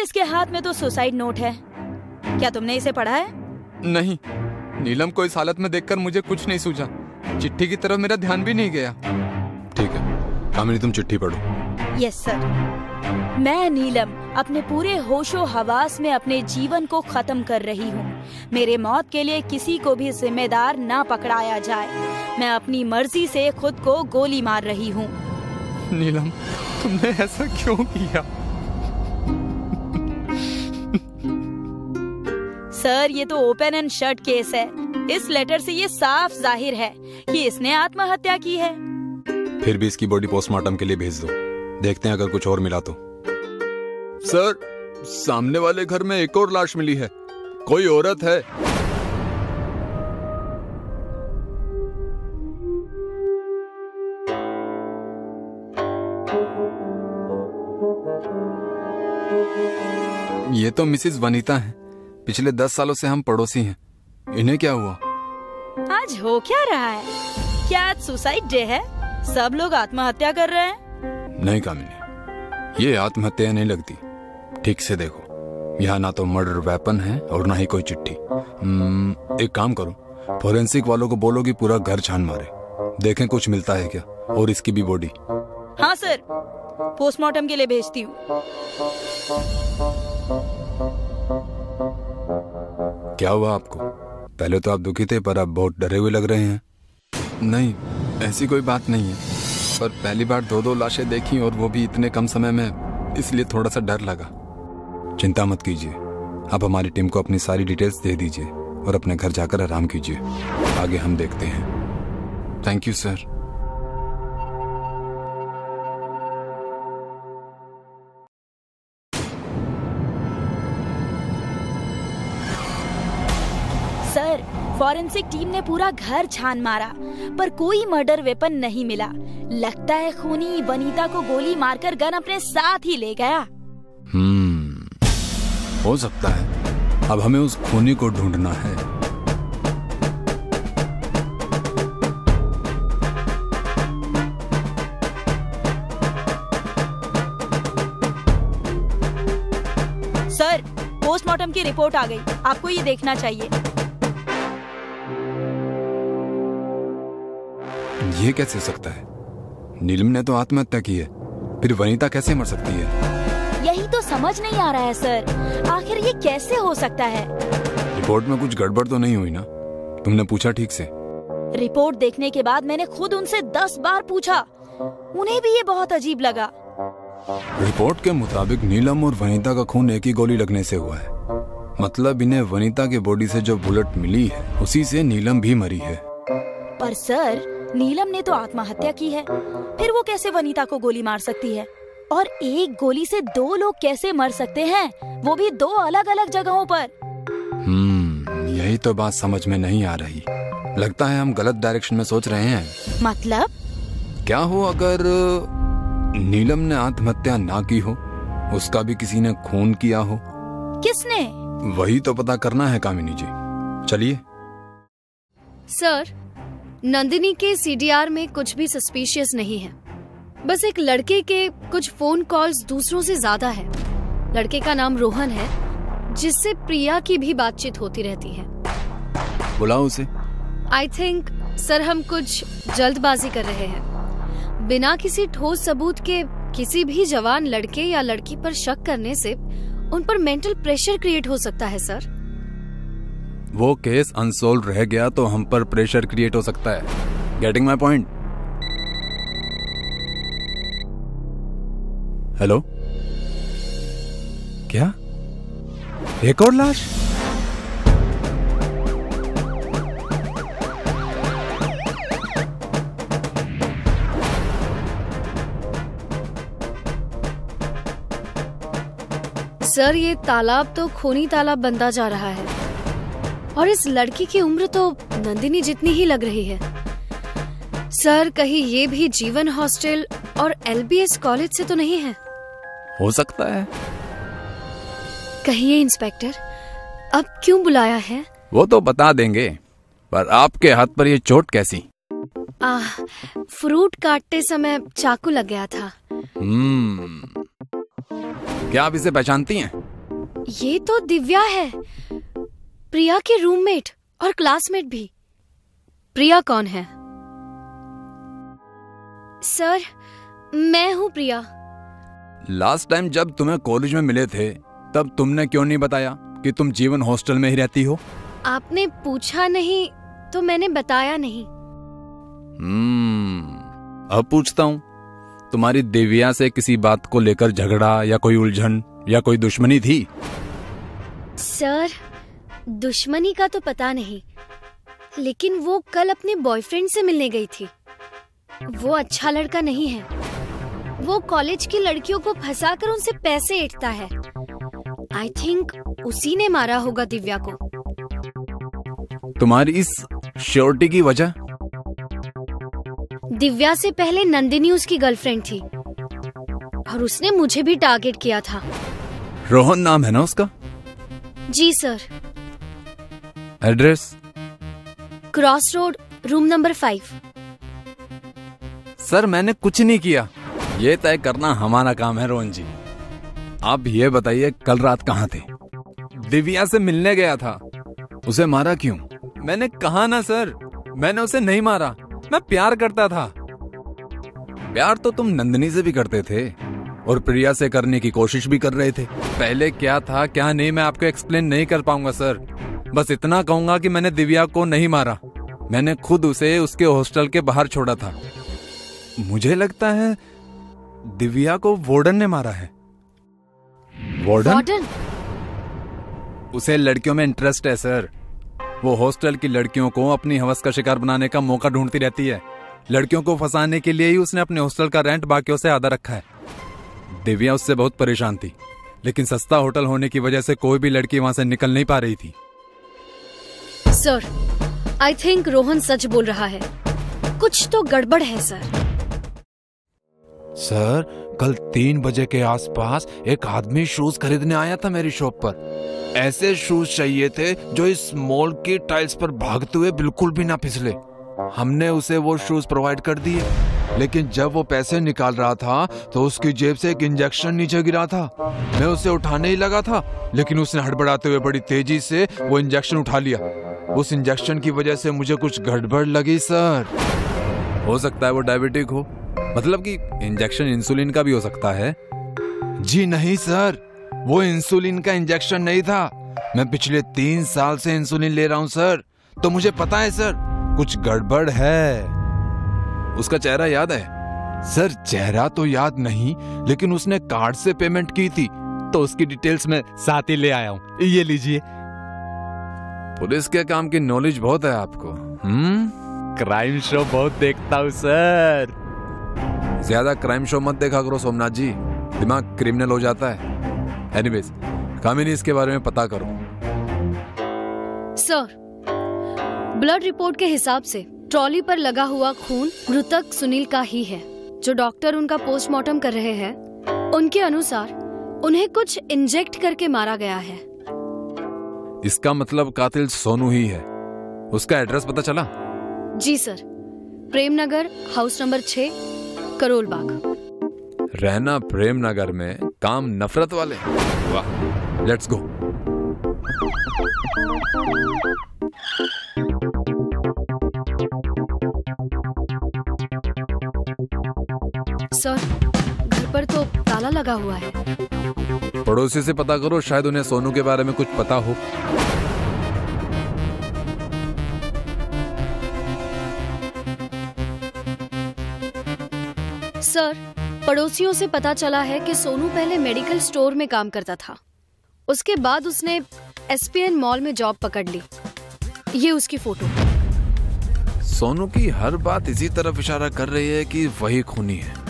इसके हाथ में तो सुसाइड नोट है। क्या तुमने इसे पढ़ा है? नहीं, नीलम को इस हालत में देखकर मुझे कुछ नहीं सूझा। चिट्ठी की तरफ मेरा ध्यान भी नहीं गया। ठीक है कामिनी, तुम चिट्ठी पढ़ो। Yes sir. मैं नीलम अपने पूरे होशो हवास में अपने जीवन को खत्म कर रही हूँ। मेरे मौत के लिए किसी को भी जिम्मेदार ना पकड़ाया जाए। मैं अपनी मर्जी से खुद को गोली मार रही हूँ। नीलम, तुमने ऐसा क्यों किया? सर, ये तो ओपन एंड शट केस है। इस लेटर से ये साफ जाहिर है कि इसने आत्महत्या की है। फिर भी इसकी बॉडी पोस्टमार्टम के लिए भेज दो, देखते हैं अगर कुछ और मिला तो। सर, सामने वाले घर में एक और लाश मिली है। कोई औरत है। ये तो मिसेस वनीता हैं। पिछले 10 सालों से हम पड़ोसी हैं। इन्हें क्या हुआ? आज हो क्या रहा है? क्या आज सुसाइड डे है? सब लोग आत्महत्या कर रहे हैं। नहीं कामिनी, ये आत्महत्या नहीं लगती। ठीक से देखो, यहाँ ना तो मर्डर वेपन है और ना ही कोई चिट्ठी। एक काम करो, फोरेंसिक वालों को बोलो कि पूरा घर छान मारे, देखें कुछ मिलता है क्या, और इसकी भी बॉडी। हाँ सर, पोस्टमार्टम के लिए भेजती हूँ। क्या हुआ आपको? पहले तो आप दुखी थे, पर अब बहुत डरे हुए लग रहे हैं। नहीं, ऐसी कोई बात नहीं है, पर पहली बार 2 लाशें देखी और वो भी इतने कम समय में, इसलिए थोड़ा सा डर लगा। चिंता मत कीजिए, आप हमारी टीम को अपनी सारी डिटेल्स दे दीजिए और अपने घर जाकर आराम कीजिए। आगे हम देखते हैं। Thank you sir. Sir, forensic team ने पूरा घर छान मारा, पर कोई मर्डर वेपन नहीं मिला। लगता है खूनी वनीता को गोली मारकर गन अपने साथ ही ले गया। हो सकता है। अब हमें उस खूनी को ढूंढना है। सर, पोस्टमार्टम की रिपोर्ट आ गई, आपको ये देखना चाहिए। ये कैसे हो सकता है? नीलम ने तो आत्महत्या की है, फिर वनीता कैसे मर सकती है? यही तो समझ नहीं आ रहा है सर, आखिर ये कैसे हो सकता है? रिपोर्ट में कुछ गड़बड़ तो नहीं हुई ना? तुमने पूछा ठीक से? रिपोर्ट देखने के बाद मैंने खुद उनसे 10 बार पूछा, उन्हें भी ये बहुत अजीब लगा। रिपोर्ट के मुताबिक नीलम और वनीता का खून एक ही गोली लगने से हुआ है। मतलब इन्हें वनीता के बॉडी से जो बुलेट मिली है, उसी से नीलम भी मरी है। पर सर, नीलम ने तो आत्महत्या की है, फिर वो कैसे वनीता को गोली मार सकती है? और एक गोली से 2 लोग कैसे मर सकते हैं, वो भी 2 अलग अलग जगहों पर? यही तो बात समझ में नहीं आ रही। लगता है हम गलत डायरेक्शन में सोच रहे हैं। मतलब? क्या हो अगर नीलम ने आत्महत्या ना की हो, उसका भी किसी ने खून किया हो? किसने? वही तो पता करना है कामिनी जी। चलिए। सर, नंदिनी के सीडीआर में कुछ भी सस्पिशियस नहीं है। बस एक लड़के के कुछ फोन कॉल्स दूसरों से ज्यादा है। लड़के का नाम रोहन है, जिससे प्रिया की भी बातचीत होती रहती है। बुलाओ उसे। आई थिंक सर हम कुछ जल्दबाजी कर रहे हैं। बिना किसी ठोस सबूत के किसी भी जवान लड़के या लड़की पर शक करने से उन पर मेंटल प्रेशर क्रिएट हो सकता है सर। वो केस अनसोल्व रह गया तो हम पर प्रेशर क्रिएट हो सकता है। Getting my point? हेलो, क्या एक और लाश? सर, ये तालाब तो खूनी तालाब बनता जा रहा है, और इस लड़की की उम्र तो नंदिनी जितनी ही लग रही है। सर, कहीं ये भी जीवन हॉस्टल और एलबीएस कॉलेज से तो नहीं है? हो सकता है। कहिए इंस्पेक्टर, अब क्यों बुलाया है? वो तो बता देंगे, पर आपके हाथ पर ये चोट कैसी? फ्रूट काटते समय चाकू लग गया था। क्या आप इसे पहचानती हैं? ये तो दिव्या है, प्रिया की रूममेट और क्लासमेट भी। प्रिया कौन है? सर, मैं हूँ प्रिया। लास्ट टाइम जब तुम्हें कॉलेज में मिले थे तब तुमने क्यों नहीं बताया कि तुम जीवन हॉस्टल में ही रहती हो? आपने पूछा नहीं तो मैंने बताया नहीं। अब पूछता हूँ, तुम्हारी दिव्या से किसी बात को लेकर झगड़ा या कोई उलझन या कोई दुश्मनी थी? सर, दुश्मनी का तो पता नहीं, लेकिन वो कल अपने बॉयफ्रेंड से मिलने गई थी। वो अच्छा लड़का नहीं है। वो कॉलेज की लड़कियों को फंसाकर उनसे पैसे ऐंठता है। आई थिंक उसी ने मारा होगा दिव्या को। तुम्हारी इस श्योरिटी की वजह? दिव्या से पहले नंदिनी उसकी गर्लफ्रेंड थी और उसने मुझे भी टारगेट किया था। रोहन नाम है ना उसका? जी sir. Address? Cross road, room number 5। Sir, मैंने कुछ नहीं किया। ये तय करना हमारा काम है रोहन जी। आप ये बताइए, कल रात कहाँ थे? दिव्या से मिलने गया था। उसे मारा क्यों? मैंने कहा ना सर, मैंने उसे नहीं मारा। मैं प्यार करता था। प्यार तो तुम नंदिनी से भी करते थे और प्रिया से करने की कोशिश भी कर रहे थे। पहले क्या था क्या नहीं मैं आपको एक्सप्लेन नहीं कर पाऊंगा सर। बस इतना कहूंगा कि मैंने दिव्या को नहीं मारा। मैंने खुद उसे उसके हॉस्टल के बाहर छोड़ा था। मुझे लगता है दिव्या को वार्डन ने मारा है। वार्डन? उसे लड़कियों में इंटरेस्ट है सर। वो हॉस्टल की लड़कियों को अपनी हवस का शिकार बनाने का मौका ढूंढती रहती है। लड़कियों को फंसाने के लिए ही उसने अपने हॉस्टल का रेंट बाकियों से आधा रखा है। दिव्या उससे बहुत परेशान थी, लेकिन सस्ता होटल होने की वजह से कोई भी लड़की वहां से निकल नहीं पा रही थी। सर, आई थिंक रोहन सच बोल रहा है। कुछ तो गड़बड़ है सर। सर, कल 3 बजे के आसपास एक आदमी शूज खरीदने आया था मेरी शॉप पर। ऐसे शूज चाहिए थे जो इस मॉल की टाइल्स पर भागते हुए बिल्कुल भी ना फिसले। हमने उसे वो शूज प्रोवाइड कर दिए, लेकिन जब वो पैसे निकाल रहा था तो उसकी जेब से एक इंजेक्शन नीचे गिरा था। मैं उसे उठाने ही लगा था, लेकिन उसने हड़बड़ाते हुए बड़ी तेजी से वो इंजेक्शन उठा लिया। उस इंजेक्शन की वजह से मुझे कुछ गड़बड़ लगी सर। हो सकता है वो डायबिटिक हो, मतलब कि इंजेक्शन इंसुलिन का भी हो सकता है। जी नहीं सर, वो इंसुलिन का इंजेक्शन नहीं था। मैं पिछले 3 साल से इंसुलिन ले रहा हूं सर, तो मुझे पता है सर कुछ गड़बड़ है। उसका चेहरा याद है? सर, चेहरा तो याद नहीं, लेकिन उसने कार्ड से पेमेंट की थी, तो उसकी डिटेल्स मैं साथ ही ले आया हूं। ये लीजिए। पुलिस के काम की नॉलेज बहुत है आपको। क्राइम शो बहुत देखता हूं सर। ज्यादा क्राइम शो मत देखा करो सोमनाथ जी, दिमाग क्रिमिनल हो जाता है। एनीवेज, कामिनी इसके बारे में पता करो। सर, ब्लड रिपोर्ट के हिसाब से ट्रॉली पर लगा हुआ खून मृतक सुनील का ही है। जो डॉक्टर उनका पोस्टमार्टम कर रहे हैं, उनके अनुसार उन्हें कुछ इंजेक्ट करके मारा गया है। इसका मतलब कातिल सोनू ही है। उसका एड्रेस पता चला? जी sir, Prem Nagar, house number 6, Karol Bagh. रहना प्रेम नगर में, काम नफरत वाले। वाह, लेट्स गो। सर, घर पर तो ताला लगा हुआ है। पड़ोसी से पता करो, शायद उन्हें सोनू के बारे में कुछ पता हो। सर, पड़ोसियों से पता चला है कि सोनू पहले मेडिकल स्टोर में काम करता था। उसके बाद उसने एसपीएन मॉल में जॉब पकड़ ली। ये उसकी फोटो। सोनू की हर बात इसी तरफ इशारा कर रही है कि वही खूनी है।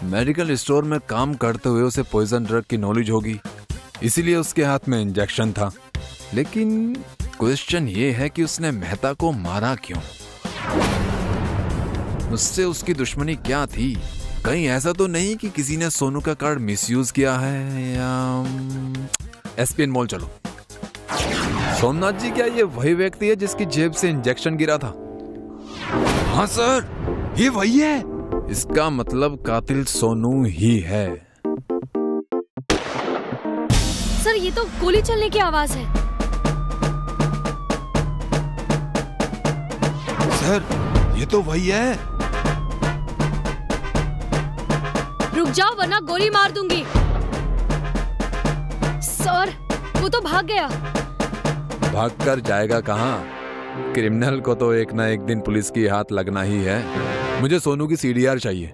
मेडिकल स्टोर में काम करते हुए उसे पॉइजन ड्रग की नॉलेज होगी, इसीलिए उसके हाथ में इंजेक्शन था। लेकिन क्वेश्चन ये है कि उसने मेहता को मारा क्यों? उससे उसकी दुश्मनी क्या थी? कहीं ऐसा तो नहीं कि किसी ने सोनू का कार्ड मिसयूज किया है? या एसपीएन मॉल चलो। सोमनाथ जी, क्या ये वही व्यक्ति है जिसकी जेब से इंजेक्शन गिरा था? हाँ सर, ये वही है। इसका मतलब कातिल सोनू ही है। सर ये तो गोली चलने की आवाज है। सर ये तो वही है। रुक जाओ वरना गोली मार दूंगी। सर वो तो भाग गया। भाग कर जाएगा कहाँ? क्रिमिनल को तो एक ना एक दिन पुलिस की हाथ लगना ही है। मुझे सोनू की CDR चाहिए।